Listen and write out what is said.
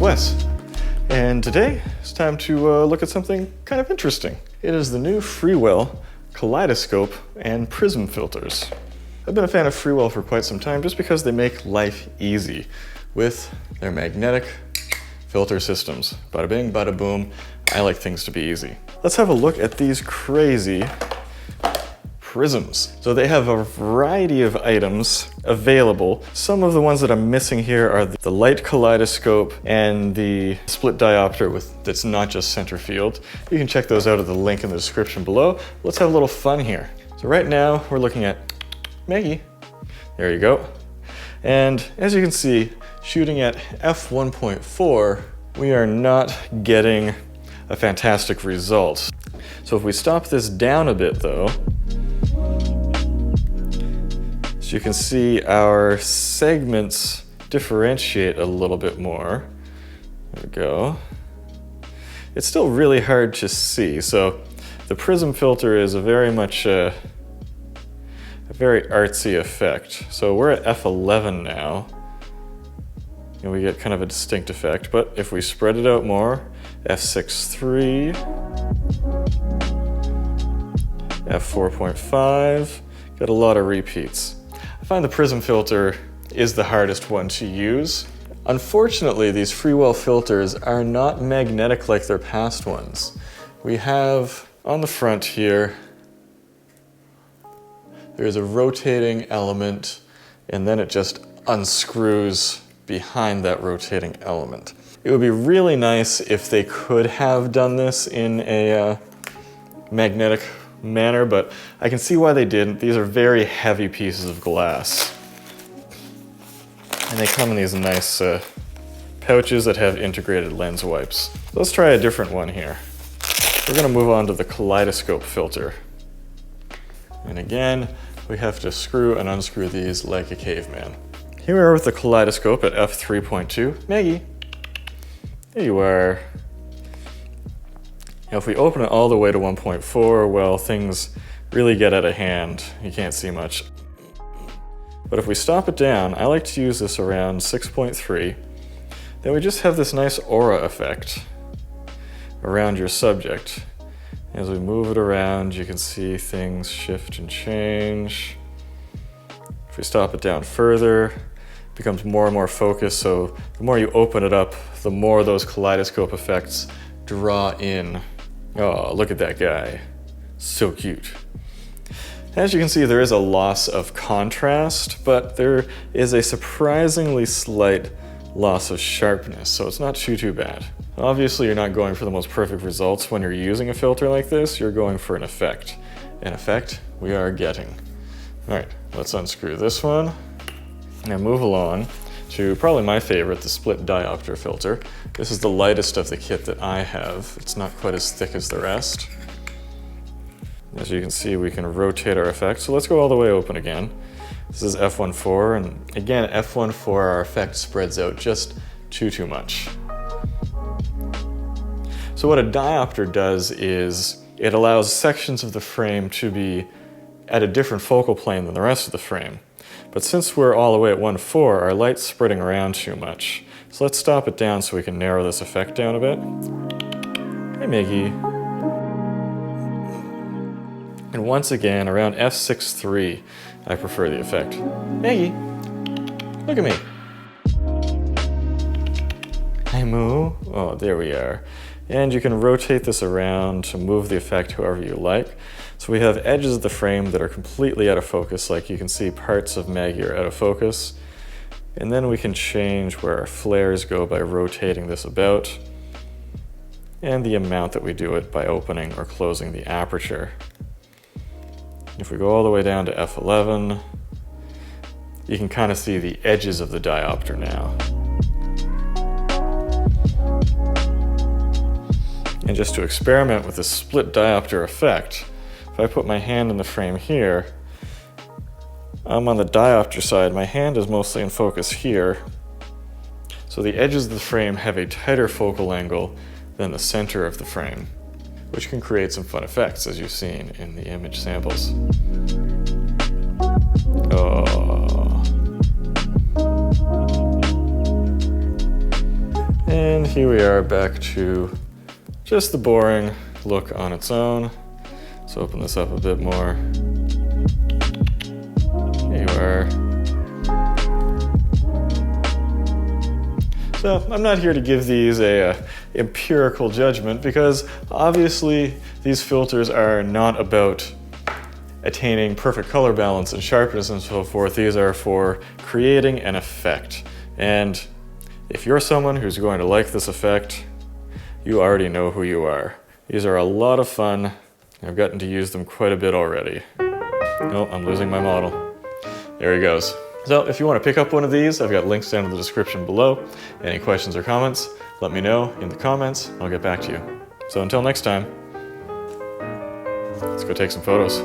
Wes, and today it's time to look at something kind of interesting. It is the new Freewell Kaleidoscope and Prism filters. I've been a fan of Freewell for quite some time just because they make life easy with their magnetic filter systems. Bada bing, bada boom. I like things to be easy. Let's have a look at these crazy prisms. So they have a variety of items available. Some of the ones that I'm missing here are the light kaleidoscope and the split diopter that's not just Centerfield. You can check those out at the link in the description below. Let's have a little fun here. So right now we're looking at Maggie. There you go. And as you can see, shooting at f1.4, we are not getting a fantastic result. So if we stop this down a bit though, so you can see our segments differentiate a little bit more. There we go. It's still really hard to see. So the Prism filter is a very much a very artsy effect. So we're at f11 now, and we get kind of a distinct effect. But if we spread it out more, f6.3, f4.5, got a lot of repeats. I find the Prism filter is the hardest one to use. Unfortunately, these Freewell filters are not magnetic like their past ones. We have on the front here, there's a rotating element, and then it just unscrews behind that rotating element. It would be really nice if they could have done this in a magnetic manner, but I can see why they didn't. These are very heavy pieces of glass. And they come in these nice pouches that have integrated lens wipes. Let's try a different one here. We're gonna move on to the Kaleidoscope filter. And again, we have to screw and unscrew these like a caveman. Here we are with the Kaleidoscope at f3.2. Maggie, there you are. Now if we open it all the way to 1.4, well, things really get out of hand. You can't see much. But if we stop it down, I like to use this around 6.3. Then we just have this nice aura effect around your subject. As we move it around, you can see things shift and change. If we stop it down further, it becomes more and more focused, so the more you open it up, the more those kaleidoscope effects draw in. Oh, look at that guy. So cute. As you can see, there is a loss of contrast, but there is a surprisingly slight loss of sharpness, so it's not too bad. Obviously, you're not going for the most perfect results when you're using a filter like this. You're going for an effect. An effect we are getting. All right, let's unscrew this one and move along to probably my favorite, the split diopter filter. This is the lightest of the kit that I have. It's not quite as thick as the rest. As you can see, we can rotate our effect. So let's go all the way open again. This is f1.4, and again, at f1.4, our effect spreads out just too much. So what a diopter does is it allows sections of the frame to be at a different focal plane than the rest of the frame. But since we're all the way at 1.4, our light's spreading around too much. So let's stop it down so we can narrow this effect down a bit. Hey, Maggie. And once again, around f6.3, I prefer the effect. Maggie, look at me. Hi, Moo. Oh, there we are. And you can rotate this around to move the effect however you like. So we have edges of the frame that are completely out of focus, like you can see parts of Maggie are out of focus. And then we can change where our flares go by rotating this about, and the amount that we do it by opening or closing the aperture. If we go all the way down to f11, you can kind of see the edges of the diopter now. And just to experiment with the split diopter effect, if I put my hand in the frame here, I'm on the diopter side, my hand is mostly in focus here. So the edges of the frame have a tighter focal angle than the center of the frame, which can create some fun effects as you've seen in the image samples. Oh. And here we are back to just the boring look on its own. Let's open this up a bit more. Here you are. So I'm not here to give these a empirical judgment, because obviously these filters are not about attaining perfect color balance and sharpness and so forth. These are for creating an effect. And if you're someone who's going to like this effect, you already know who you are. These are a lot of fun. I've gotten to use them quite a bit already. Oh, I'm losing my model. There he goes. So if you want to pick up one of these, I've got links down in the description below. Any questions or comments, let me know in the comments. I'll get back to you. So until next time, let's go take some photos.